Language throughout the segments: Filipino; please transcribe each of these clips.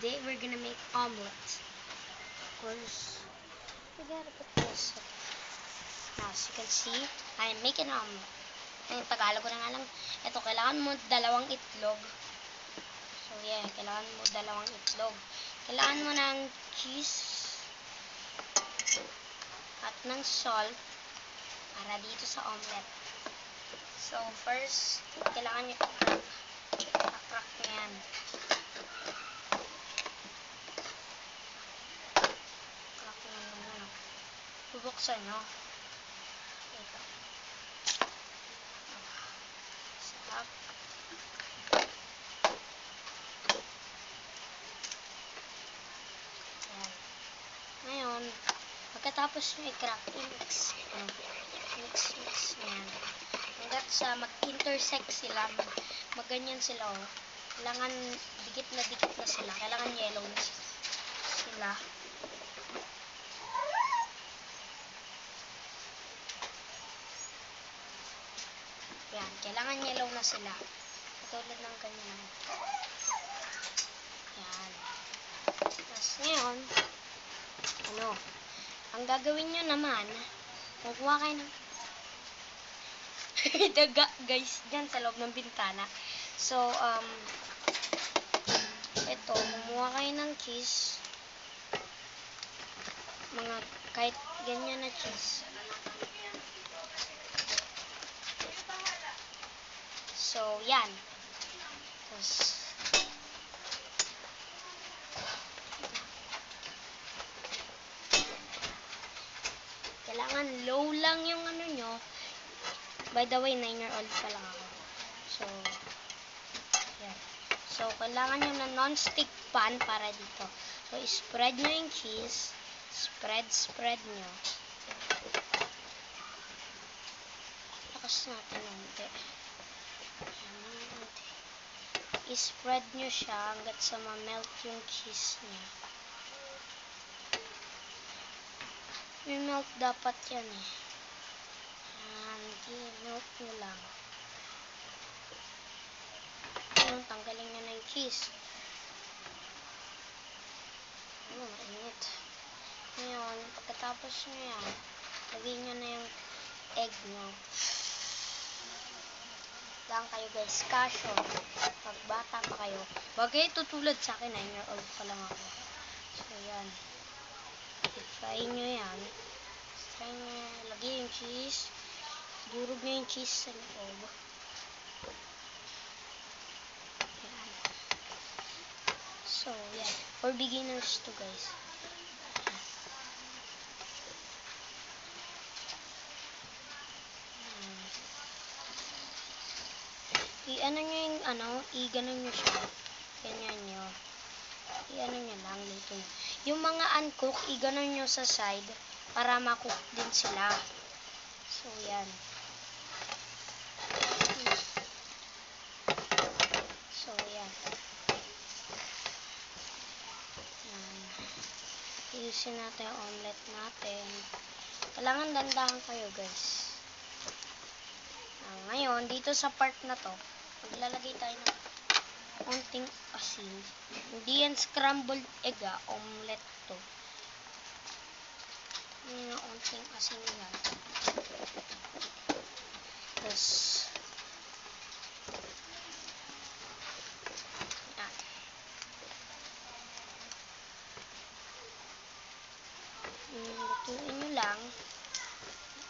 today we're gonna make omelet. Of course, we gotta put this. Now, as you can see, I'm making omelet. Ang Tagalog ko na nga lang. Ito, kailangan mo dalawang itlog. So, yeah, kailangan mo dalawang itlog. Kailangan mo ng cheese at ng salt para dito sa omelet. So, first, kailangan nyo i-crack. I-crack nyo yan. Crack nyo yan. Bubuksan nyo. Ito. Sarap. Ayan. Ngayon, pagkatapos nyo i-crack, i-mix. Mix yan. Hanggat sa mag-intersect sila, mag-ganyan sila, oh. Kailangan dikit na sila. Kailangan yellow na sila. Yan, kailangan yellow na sila. Katulad ng ganyan. Yan. Tapos ngayon, ang gagawin nyo naman, kukuha kayo ng daga, guys, dyan sa loob ng bintana. So, ito, kumuha kayo ng cheese. Mga kahit ganyan na cheese. So, yan. Tapos, kailangan low lang yung ano nyo. By the way, 9-year-old pa lang ako. So, yan. So, kailangan nyo na non-stick pan para dito. So, spread nyo yung cheese. Spread nyo. Lakas natin unti. I-spread nyo siya hanggat sa ma-melt yung cheese niya. May melt dapat yan eh. I-melt nyo lang. Ngayon, tanggalin nyo na yung cheese. Mainit. Ngayon, pagkatapos nyo yan, lagyan nyo na yung egg nyo. Lang kayo guys, kasyo. Pag bata pa kayo. Bagay tutulad sa akin, 9-year-old pa lang ako. So, yan. I-fry nyo yan. Try nyo, lagyan yung cheese. Durog nyo yung cheese sa loob. Yan. So, yan. For beginners to guys. I-ano nyo yung, i-ganon nyo siya. Ganyan nyo. I-ano nyo lang, luto nyo. Yung mga uncook, i-ganon nyo sa side para ma-cook din sila. So, yan. So, yan. Yan. Iusin natin yung omelet natin. Kailangan dandahan kayo, guys. Ngayon, dito sa part na to, maglalagay tayo ng konting asin. Hindi yan scrambled egg, omelet to. Yung konting asin yan. Tapos, yan. Lutuin nyo lang.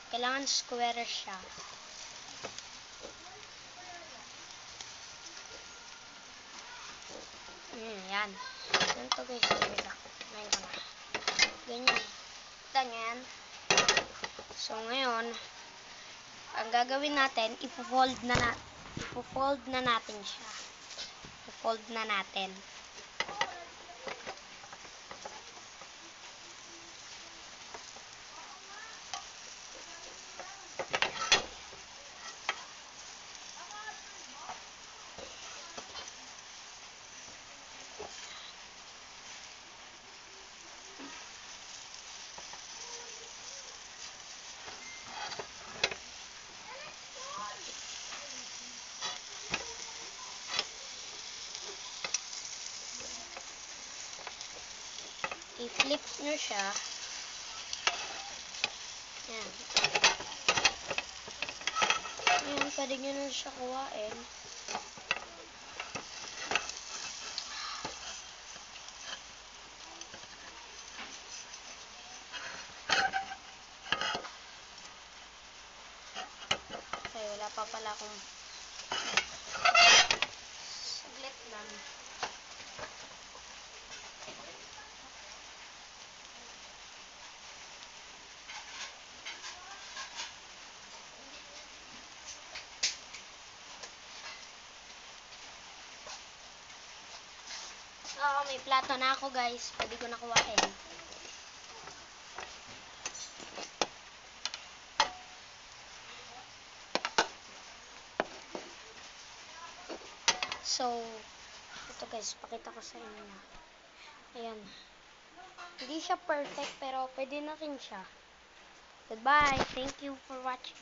Kailangan square siya. Yan. Ganito guys. Ganyan. Ganyan. So, ngayon, ang gagawin natin, ipo-fold na natin siya. Ipo-fold na natin. i-flip nyo siya. Yan. Ayan, pwede nyo na siya kuhain. Okay, wala pa pala akong saglit lang. May plato na ako, guys. Pwede ko na kuhain. So, ito guys, pakita ko sa inyo. Ayan. Hindi siya perfect, pero pwede na rin siya. Goodbye. Thank you for watching.